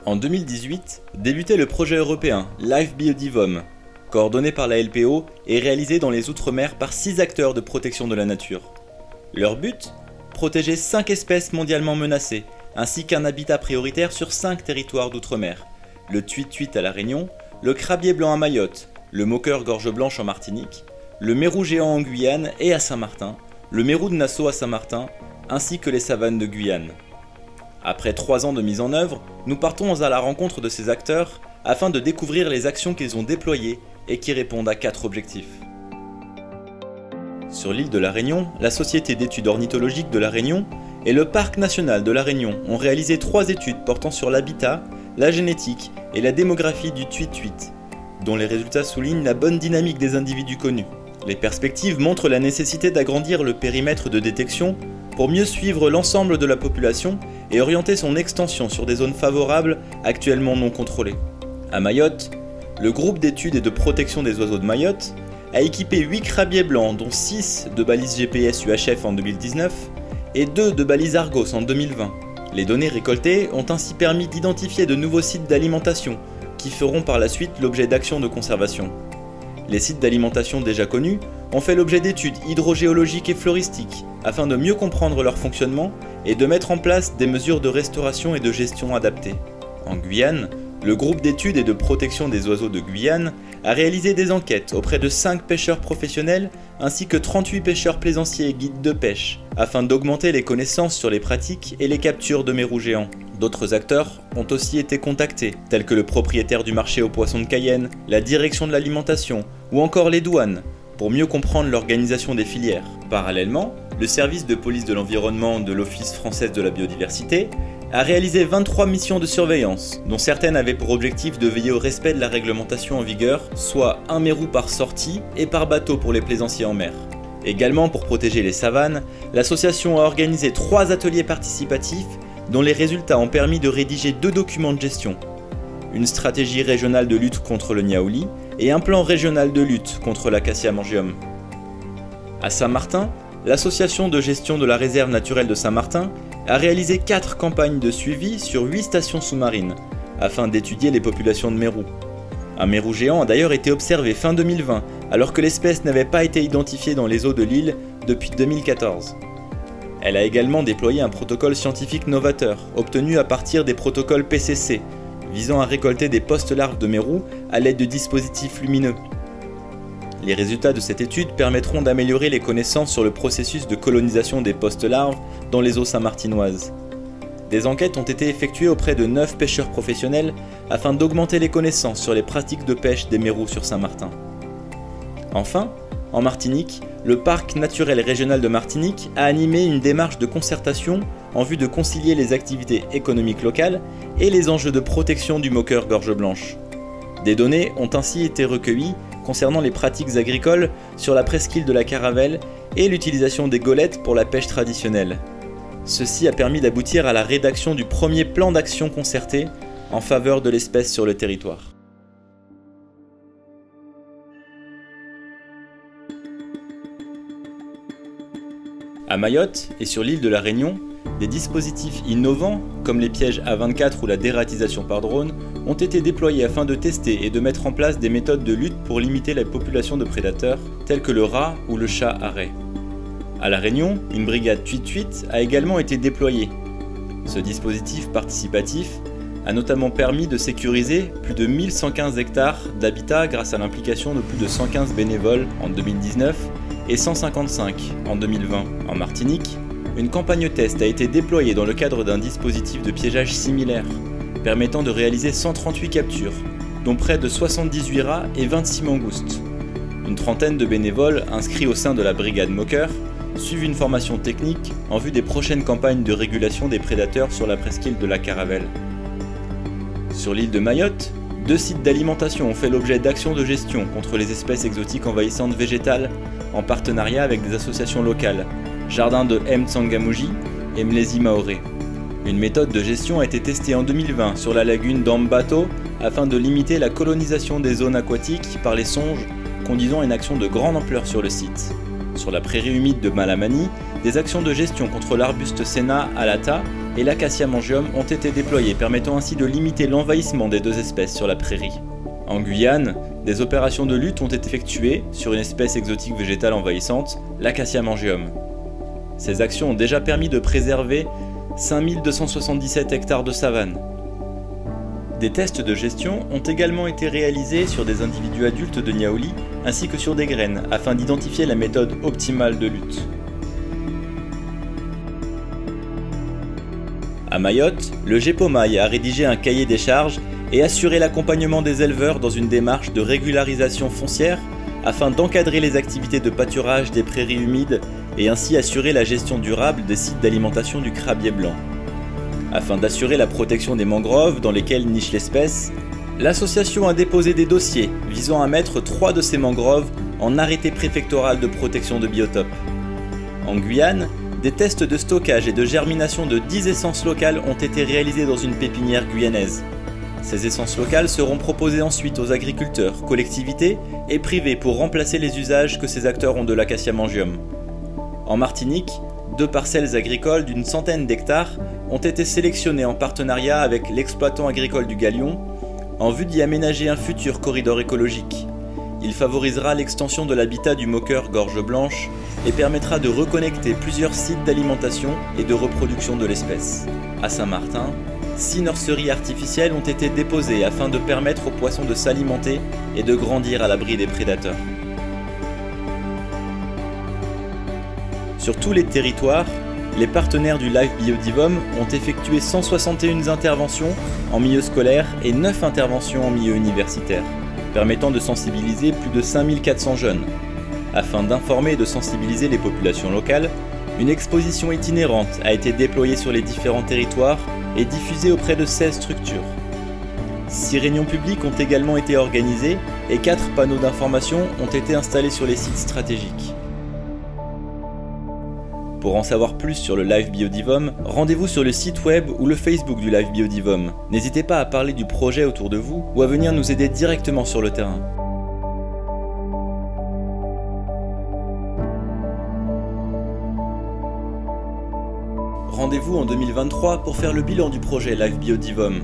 En 2018, débutait le projet européen Life Biodivom, coordonné par la LPO et réalisé dans les Outre-mer par 6 acteurs de protection de la nature. Leur but ? Protéger 5 espèces mondialement menacées, ainsi qu'un habitat prioritaire sur 5 territoires d'outre-mer. Le tuit-tuit à La Réunion, le crabier blanc à Mayotte, le moqueur gorge blanche en Martinique, le mérou géant en Guyane et à Saint-Martin, le mérou de Nassau à Saint-Martin, ainsi que les savanes de Guyane. Après 3 ans de mise en œuvre, nous partons à la rencontre de ces acteurs afin de découvrir les actions qu'ils ont déployées et qui répondent à 4 objectifs. Sur l'île de La Réunion, la Société d'études ornithologiques de La Réunion et le Parc national de La Réunion ont réalisé 3 études portant sur l'habitat, la génétique et la démographie du tuit-tuit, dont les résultats soulignent la bonne dynamique des individus connus. Les perspectives montrent la nécessité d'agrandir le périmètre de détection pour mieux suivre l'ensemble de la population et orienter son extension sur des zones favorables actuellement non contrôlées. À Mayotte, le groupe d'études et de protection des oiseaux de Mayotte a équipé 8 crabiers blancs, dont 6 de balises GPS UHF en 2019 et 2 de balises Argos en 2020. Les données récoltées ont ainsi permis d'identifier de nouveaux sites d'alimentation qui feront par la suite l'objet d'actions de conservation. Les sites d'alimentation déjà connus ont fait l'objet d'études hydrogéologiques et floristiques afin de mieux comprendre leur fonctionnement et de mettre en place des mesures de restauration et de gestion adaptées. En Guyane, le groupe d'études et de protection des oiseaux de Guyane a réalisé des enquêtes auprès de 5 pêcheurs professionnels ainsi que 38 pêcheurs plaisanciers et guides de pêche afin d'augmenter les connaissances sur les pratiques et les captures de mérous géants. D'autres acteurs ont aussi été contactés, tels que le propriétaire du marché aux poissons de Cayenne, la direction de l'alimentation ou encore les douanes, pour mieux comprendre l'organisation des filières. Parallèlement, le service de police de l'environnement de l'Office français de la biodiversité a réalisé 23 missions de surveillance, dont certaines avaient pour objectif de veiller au respect de la réglementation en vigueur, soit un mérou par sortie et par bateau pour les plaisanciers en mer. Également pour protéger les savanes, l'association a organisé 3 ateliers participatifs dont les résultats ont permis de rédiger 2 documents de gestion. Une stratégie régionale de lutte contre le niaouli et un plan régional de lutte contre l'acacia mangium. À Saint-Martin, l'association de gestion de la réserve naturelle de Saint-Martin a réalisé 4 campagnes de suivi sur 8 stations sous-marines, afin d'étudier les populations de mérous. Un mérou géant a d'ailleurs été observé fin 2020, alors que l'espèce n'avait pas été identifiée dans les eaux de l'île depuis 2014. Elle a également déployé un protocole scientifique novateur, obtenu à partir des protocoles PCC, visant à récolter des post-larves de mérous à l'aide de dispositifs lumineux. Les résultats de cette étude permettront d'améliorer les connaissances sur le processus de colonisation des post-larves dans les eaux saint-martinoises. Des enquêtes ont été effectuées auprès de 9 pêcheurs professionnels afin d'augmenter les connaissances sur les pratiques de pêche des mérous sur Saint-Martin. Enfin, en Martinique, le Parc naturel régional de Martinique a animé une démarche de concertation en vue de concilier les activités économiques locales et les enjeux de protection du moqueur gorge blanche. Des données ont ainsi été recueillies concernant les pratiques agricoles sur la presqu'île de la Caravelle et l'utilisation des golettes pour la pêche traditionnelle. Ceci a permis d'aboutir à la rédaction du premier plan d'action concerté en faveur de l'espèce sur le territoire. À Mayotte et sur l'île de La Réunion, des dispositifs innovants, comme les pièges A24 ou la dératisation par drone, ont été déployés afin de tester et de mettre en place des méthodes de lutte pour limiter la population de prédateurs, tels que le rat ou le chat arrêt. À La Réunion, une brigade tuit-tuit a également été déployée. Ce dispositif participatif a notamment permis de sécuriser plus de 1115 hectares d'habitat grâce à l'implication de plus de 115 bénévoles en 2019 et 155 en 2020. En Martinique, une campagne test a été déployée dans le cadre d'un dispositif de piégeage similaire, permettant de réaliser 138 captures, dont près de 78 rats et 26 mangoustes. Une trentaine de bénévoles inscrits au sein de la brigade moqueur suivent une formation technique en vue des prochaines campagnes de régulation des prédateurs sur la presqu'île de la Caravelle. Sur l'île de Mayotte, 2 sites d'alimentation ont fait l'objet d'actions de gestion contre les espèces exotiques envahissantes végétales en partenariat avec des associations locales, Jardin de M'Tsangamouji et Mlezi Maoré. Une méthode de gestion a été testée en 2020 sur la lagune d'Ambato afin de limiter la colonisation des zones aquatiques par les songes, conduisant à une action de grande ampleur sur le site. Sur la prairie humide de Malamani, des actions de gestion contre l'arbuste Senna alata et l'Acacia mangium ont été déployés, permettant ainsi de limiter l'envahissement des deux espèces sur la prairie. En Guyane, des opérations de lutte ont été effectuées sur une espèce exotique végétale envahissante, l'Acacia mangium. Ces actions ont déjà permis de préserver 5277 hectares de savane. Des tests de gestion ont également été réalisés sur des individus adultes de niaouli ainsi que sur des graines afin d'identifier la méthode optimale de lutte. À Mayotte, le GEPOMAI a rédigé un cahier des charges et assuré l'accompagnement des éleveurs dans une démarche de régularisation foncière afin d'encadrer les activités de pâturage des prairies humides et ainsi assurer la gestion durable des sites d'alimentation du crabier blanc. Afin d'assurer la protection des mangroves dans lesquelles niche l'espèce, l'association a déposé des dossiers visant à mettre 3 de ces mangroves en arrêté préfectoral de protection de biotope. En Guyane, des tests de stockage et de germination de 10 essences locales ont été réalisés dans une pépinière guyanaise. Ces essences locales seront proposées ensuite aux agriculteurs, collectivités et privés pour remplacer les usages que ces acteurs ont de l'Acacia mangium. En Martinique, 2 parcelles agricoles d'une centaine d'hectares ont été sélectionnées en partenariat avec l'exploitant agricole du Galion en vue d'y aménager un futur corridor écologique. Il favorisera l'extension de l'habitat du moqueur gorge blanche et permettra de reconnecter plusieurs sites d'alimentation et de reproduction de l'espèce. À Saint-Martin, 6 nurseries artificielles ont été déposées afin de permettre aux poissons de s'alimenter et de grandir à l'abri des prédateurs. Sur tous les territoires, les partenaires du Live Biodivom ont effectué 161 interventions en milieu scolaire et 9 interventions en milieu universitaire, permettant de sensibiliser plus de 5400 jeunes. Afin d'informer et de sensibiliser les populations locales, une exposition itinérante a été déployée sur les différents territoires et diffusée auprès de 16 structures. 6 réunions publiques ont également été organisées et 4 panneaux d'information ont été installés sur les sites stratégiques. Pour en savoir plus sur le Live Biodivom, rendez-vous sur le site web ou le Facebook du Live Biodivom. N'hésitez pas à parler du projet autour de vous ou à venir nous aider directement sur le terrain. Rendez-vous en 2023 pour faire le bilan du projet Live Biodivom.